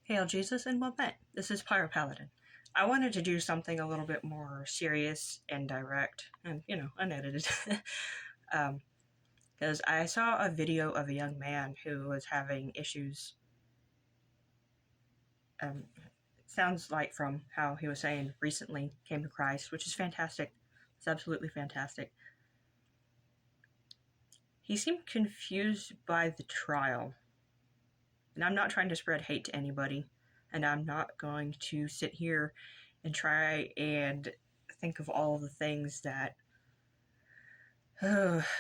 Hail Jesus and well met. This is Pyro Paladin. I wanted to do something a little bit more serious and direct and, unedited. Because I saw a video of a young man who was having issues. Sounds like from how he was saying recently came to Christ, which is fantastic. It's absolutely fantastic. He seemed confused by the trial. And I'm not trying to spread hate to anybody. And I'm not going to sit here and try and think of all the things that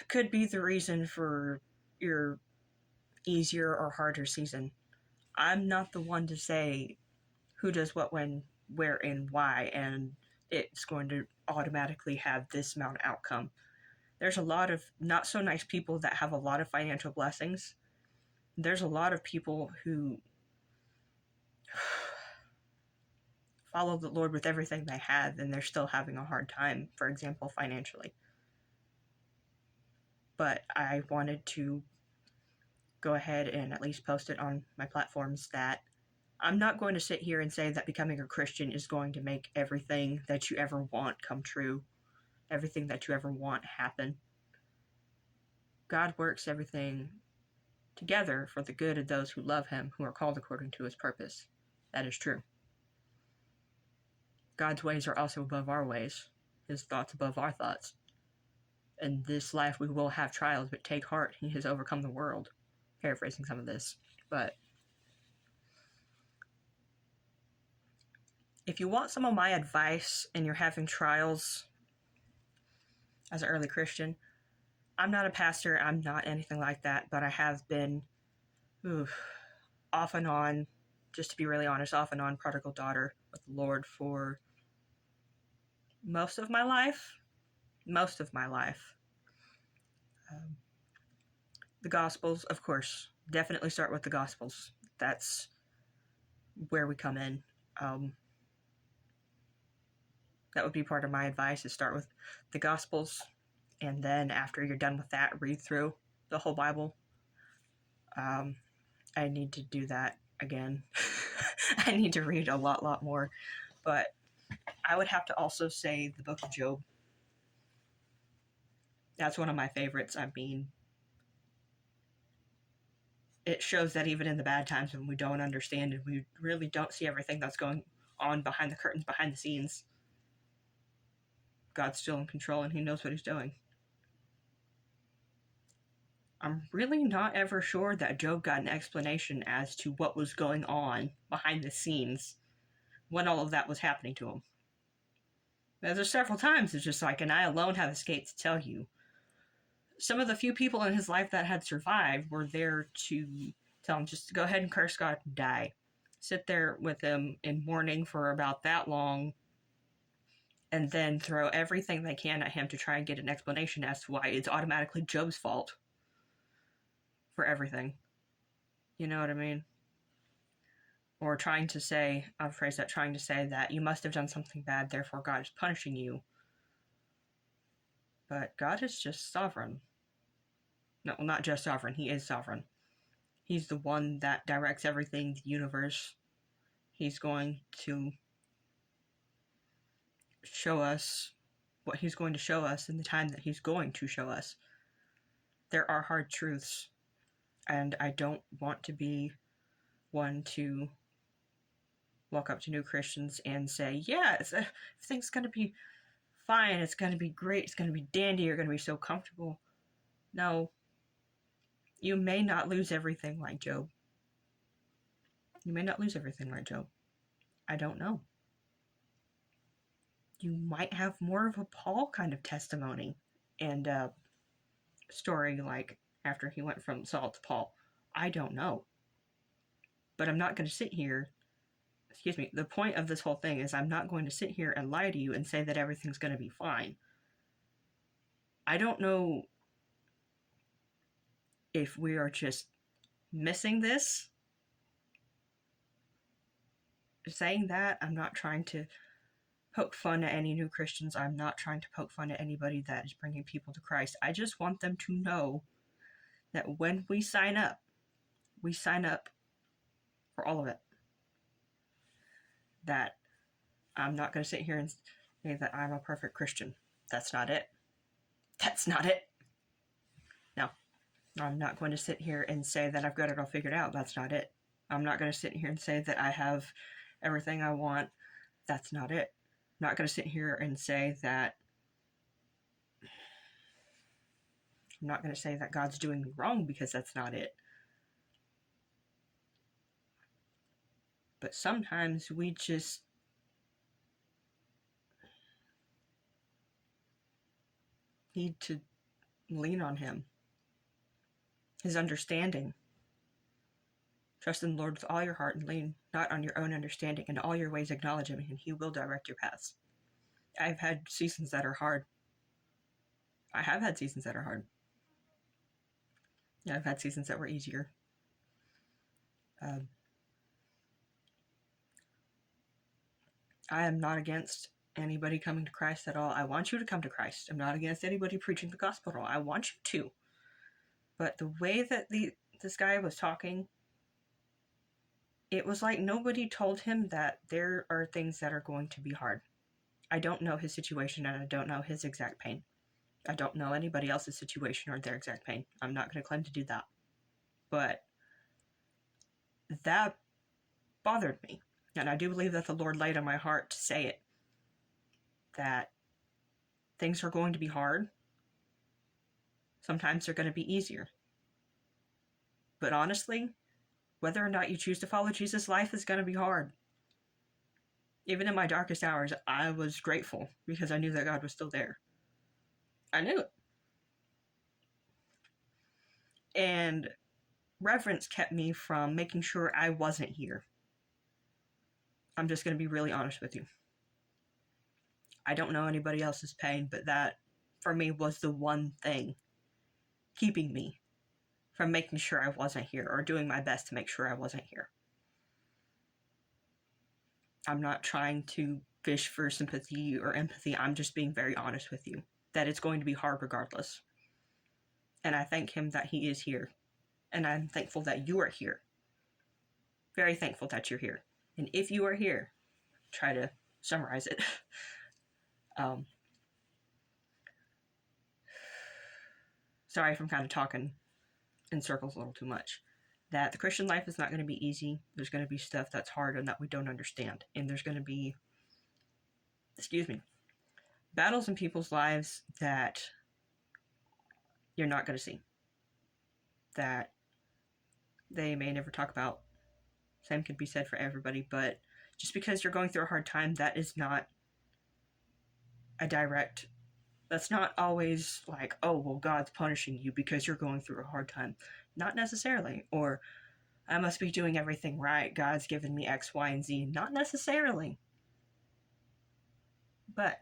could be the reason for your easier or harder season. I'm not the one to say who does what, when, where, and why, and it's going to automatically have this amount of outcome. There's a lot of not so nice people that have a lot of financial blessings. There's a lot of people who follow the Lord with everything they have, and they're still having a hard time, for example, financially. But I wanted to go ahead and at least post it on my platforms that I'm not going to sit here and say that becoming a Christian is going to make everything that you ever want come true, everything that you ever want happen. God works everything together for the good of those who love Him, who are called according to His purpose. That is true. God's ways are also above our ways, His thoughts above our thoughts. In this life we will have trials, but take heart, He has overcome the world. Paraphrasing some of this, but if you want some of my advice and you're having trials as an early Christian, I'm not a pastor, I'm not anything like that, but I have been off and on, just to be really honest, off and on prodigal daughter with the Lord for most of my life. The Gospels, of course, definitely start with the Gospels. That's where we come in. That would be part of my advice, is start with the Gospels, and then after you're done with that, read through the whole Bible. I need to do that again. I need to read a lot more. But I would have to also say the book of Job. That's one of my favorites. I mean, it shows that even in the bad times when we don't understand and we really don't see everything that's going on behind the curtains, behind the scenes, God's still in control and He knows what He's doing. I'm really not ever sure that Job got an explanation as to what was going on behind the scenes when all of that was happening to him. There's several times it's just like, and I alone have escaped to tell you. Some of the few people in his life that had survived were there to tell him just to go ahead and curse God and die. Sit there with him in mourning for about that long, and then throw everything they can at him to try and get an explanation as to why it's automatically Job's fault for everything. You know what I mean? Or trying to say that you must have done something bad, therefore God is punishing you. But God is just sovereign. No, not just sovereign, He is sovereign. He's the one that directs everything, the universe. He's going to show us what He's going to show us in the time that He's going to show us. There are hard truths, and I don't want to be one to walk up to new Christians and say, yeah, everything's going to be fine, it's going to be great, it's going to be dandy, you're going to be so comfortable. No. You may not lose everything like Job. You may not lose everything like Job. I don't know. You might have more of a Paul kind of testimony and story, like after he went from Saul to Paul. I don't know. But I'm not going to sit here. The point of this whole thing is I'm not going to sit here and lie to you and say that everything's going to be fine. I don't know if we are just missing this. Saying that, I'm not trying to poke fun at any new Christians. I'm not trying to poke fun at anybody that is bringing people to Christ. I just want them to know that when we sign up for all of it. that I'm not going to sit here and say that I'm a perfect Christian. That's not it. That's not it. No, I'm not going to sit here and say that I've got it all figured out. That's not it. I'm not going to sit here and say that I have everything I want. That's not it. I'm not going to sit here and say that I'm not going to say that God's doing me wrong, because that's not it. But sometimes we just need to lean on Him, His understanding. Trust in the Lord with all your heart and lean not on your own understanding. In all your ways acknowledge Him, and He will direct your paths. I've had seasons that are hard. I have had seasons that are hard. I've had seasons that were easier. I am not against anybody coming to Christ at all. I want you to come to Christ. I'm not against anybody preaching the gospel at all. I want you to. But the way that this guy was talking, it was like nobody told him that there are things that are going to be hard. I don't know his situation, and I don't know his exact pain. I don't know anybody else's situation or their exact pain. I'm not going to claim to do that. But that bothered me. And I do believe that the Lord laid on my heart to say it. That things are going to be hard. Sometimes they're going to be easier. But honestly, whether or not you choose to follow Jesus, life is going to be hard. Even in my darkest hours, I was grateful because I knew that God was still there. I knew it. And reverence kept me from making sure I wasn't here. I'm just going to be really honest with you. I don't know anybody else's pain, but that, for me, was the one thing keeping me from making sure I wasn't here, or doing my best to make sure I wasn't here. I'm not trying to fish for sympathy or empathy. I'm just being very honest with you, that it's going to be hard regardless. And I thank Him that He is here. And I'm thankful that you are here. Very thankful that you're here. And if you are here, try to summarize it. Sorry if I'm kind of talking in circles a little too much. That the Christian life is not going to be easy. There's going to be stuff that's hard and that we don't understand. And there's going to be, battles in people's lives that you're not going to see. That they may never talk about. Same could be said for everybody, but just because you're going through a hard time, that is not that's not always like, oh, well, God's punishing you because you're going through a hard time. Not necessarily. Or, I must be doing everything right. God's given me X, Y, and Z. Not necessarily. But,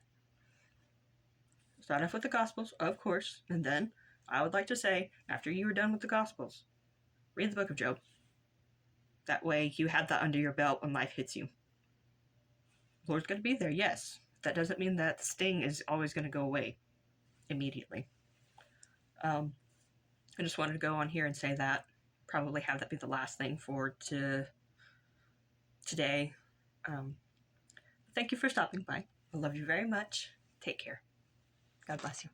start off with the Gospels, of course, and then I would like to say, after you are done with the Gospels, read the book of Job. That way you have that under your belt when life hits you. The Lord's going to be there, yes. That doesn't mean that the sting is always going to go away immediately. I just wanted to go on here and say that. Probably have that be the last thing for today. Thank you for stopping by. I love you very much. Take care. God bless you.